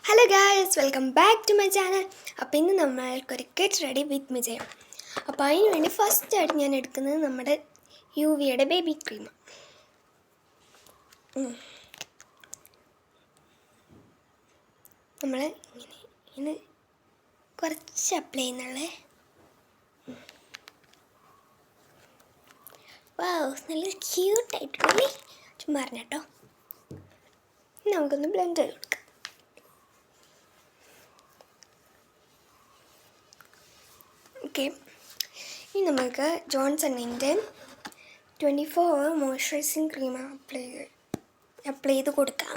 Hello guys, welcome back to my channel. അപ്പോൾ ഇന്ന് നമ്മൾക്കൊരു ഗെറ്റ് റെഡി വിത്ത് മി ചെയ്യാം. അപ്പോൾ അതിന് വേണ്ടി ഫസ്റ്റായിട്ട് ഞാൻ എടുക്കുന്നത് നമ്മുടെ യുവിയുടെ ബേബി ക്രീം. നമ്മൾ ഇങ്ങനെ കുറച്ച് അപ്ലൈ ചെയ്യുന്നുള്ളേ. വാവ്, നല്ല ക്യൂട്ടായിട്ടുള്ളേ. ചുമ്മാ കേട്ടോ. നമുക്കൊന്ന് ബ്ലെൻഡ് ചെയ്ത് കൊടുക്കാം. ഓക്കെ, ഇനി നമുക്ക് ജോൺസണിൻ്റെ 24 hour മോയ്സ്ചറൈസിങ് ക്രീം അപ്ലൈ ചെയ്ത് കൊടുക്കാം.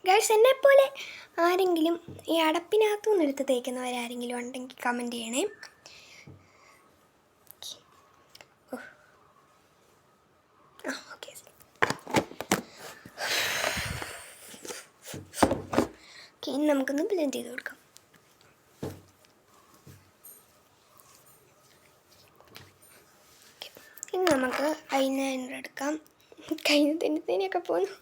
ഗൈസ് എന്നെപ്പോലെ ആരെങ്കിലും ഈ അടപ്പിനകത്തുനിന്ന് എടുത്ത് തേക്കുന്നവരാരെങ്കിലും ഉണ്ടെങ്കിൽ കമൻറ്റ് ചെയ്യണേ. ഓക്കെ, ഇനി നമുക്കൊന്ന് ബ്ലെൻഡ് ചെയ്ത് കൊടുക്കാം. ഇനി നമുക്ക് ഐലൈനർ എടുക്കാം. കയ്യിൽ തേനൊക്കെ പോകുന്നു.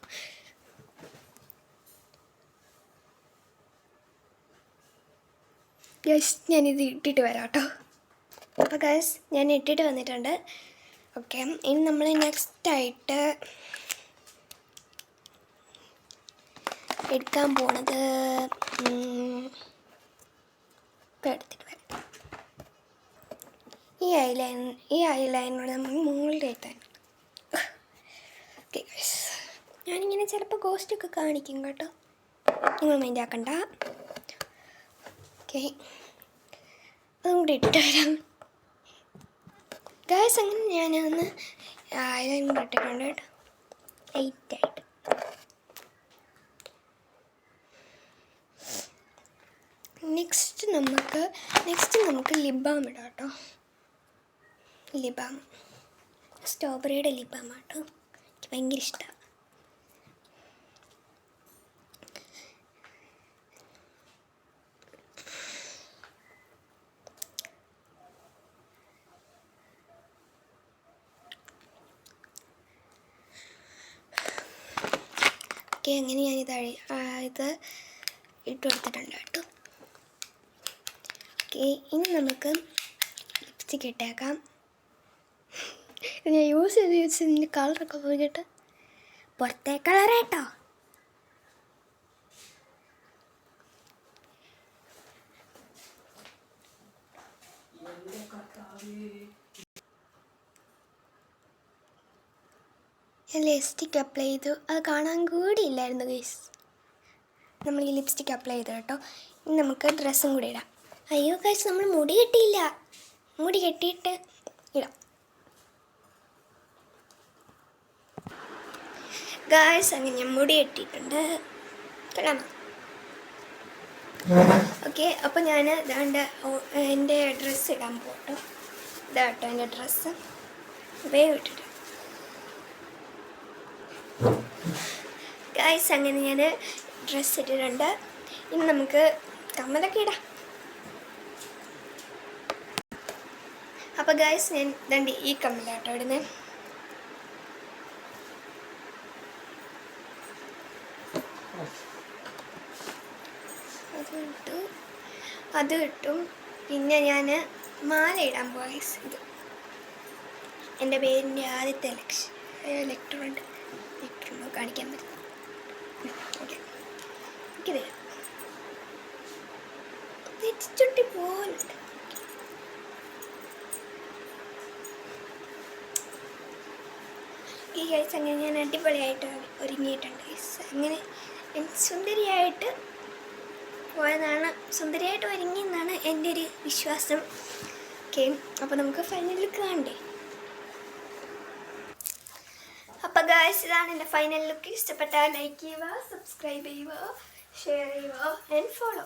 ഗൈസ്, ഞാനിത് ഇട്ടിട്ട് വരാം കേട്ടോ. അപ്പോൾ ഗൈസ്, ഞാൻ ഇട്ടിട്ട് വന്നിട്ടുണ്ട്. ഓക്കെ, ഇനി നമ്മൾ നെക്സ്റ്റായിട്ട് എടുക്കാൻ പോണത് എടുത്തിട്ട് വരാം. ഈ ഐലൈനർ നമ്മൾ മുകളിൽ എത്താൻ. ഓക്കെ ഗൈസ്, ഞാനിങ്ങനെ ചിലപ്പോൾ ഗോസ്റ്റൊക്കെ കാണിക്കും കേട്ടോ, നിങ്ങൾ മൈൻഡ് ആക്കണ്ട. ഓക്കെ, അതും കൂടി ഇട്ടിട്ട് വരാം ഗൈസ്. അങ്ങനെ ഞാനൊന്ന് ഐലൈനർ ഇട്ടിട്ടുണ്ട് കേട്ടോ, ലൈറ്റായിട്ട്. നെക്സ്റ്റ് നമുക്ക് ലിപ് ബാം ഇടാം കേട്ടോ. ലിപ് ബാം സ്ട്രോബെറിയുടെ ലിപ് ബാം കേട്ടോ, എനിക്ക് ഭയങ്കര ഇഷ്ടമാണ്. ഓക്കെ, അങ്ങനെ ഇത് ഇട്ട് കൊടുത്തിട്ടുണ്ട് കേട്ടോ. ഓക്കെ, ഇനി നമുക്ക് ലിപ്സ്റ്റിക് ഇട്ടേക്കാം. ഞാൻ യൂസ് ചെയ്ത് ഇതിൻ്റെ കളറൊക്കെ പോയിട്ട് പുറത്തെ കളറേട്ടോ. ഞാൻ ലിപ്സ്റ്റിക് അപ്ലൈ ചെയ്തു, അത് കാണാൻ കൂടിയില്ലായിരുന്നു ഗൈസ്. നമ്മൾ ഈ ലിപ്സ്റ്റിക് അപ്ലൈ ചെയ്തു കേട്ടോ. ഇനി നമുക്ക് ഡ്രസ്സും കൂടി ഇടാം. അയ്യോ ഗൈസ്, നമ്മൾ മുടി കെട്ടിയില്ല. മുടി കെട്ടിയിട്ട് ഇടാം ഗൈസ്. അങ്ങനെ ഞാൻ മുടി കെട്ടിയിട്ടുണ്ട്, കാണാം. ഓക്കെ, അപ്പോൾ ഞാൻ എൻ്റെ ഡ്രസ്സ് ഇടാൻ പോട്ടോ. ഇതാട്ടോ എൻ്റെ ഡ്രസ്സ്, വേഗം ഇട്ടിട്ട് ഗൈസ്. അങ്ങനെ ഞാൻ ഡ്രസ്സ് ഇട്ടിട്ടുണ്ട്. ഇനി നമുക്ക് കമ്മലൊക്കെ ഇടാം. അപ്പോൾ ഗൈസ്, ഞാൻ ദണ്ട് ഈ കമ്മലാട്ടോ ഇടുന്നത്. അത് ഇട്ടും. പിന്നെ ഞാൻ മാല ഇടാൻ പോവാ ഗൈസ്. ഇത് എൻ്റെ പേരിൻ്റെ ആദ്യത്തെ ലെറ്ററുണ്ടോ കാണിക്കാൻ പറ്റും. ഓക്കെ, എനിക്കിത് നെറ്റിച്ചുട്ടി പോലുണ്ട്. ഈ ഗൈസ്, അങ്ങനെ ഞാൻ അടിപൊളിയായിട്ട് ഒരുങ്ങിയിട്ടുണ്ട് ഗൈസ്. അങ്ങനെ സുന്ദരിയായിട്ട് പോയതാണ്, സുന്ദരിയായിട്ട് ഒരുങ്ങിയെന്നാണ് എൻ്റെ ഒരു വിശ്വാസം. ഓക്കെ, അപ്പോൾ നമുക്ക് ഫൈനൽ ലുക്ക് കാണണ്ടേ. അപ്പോൾ ഗൈസ്, ഇതാണ് എൻ്റെ ഫൈനൽ ലുക്ക്. ഇഷ്ടപ്പെട്ടാൽ ലൈക്ക് ചെയ്യുക, സബ്സ്ക്രൈബ് ചെയ്യുക, ഷെയർ ചെയ്യുക ആൻഡ് ഫോളോ.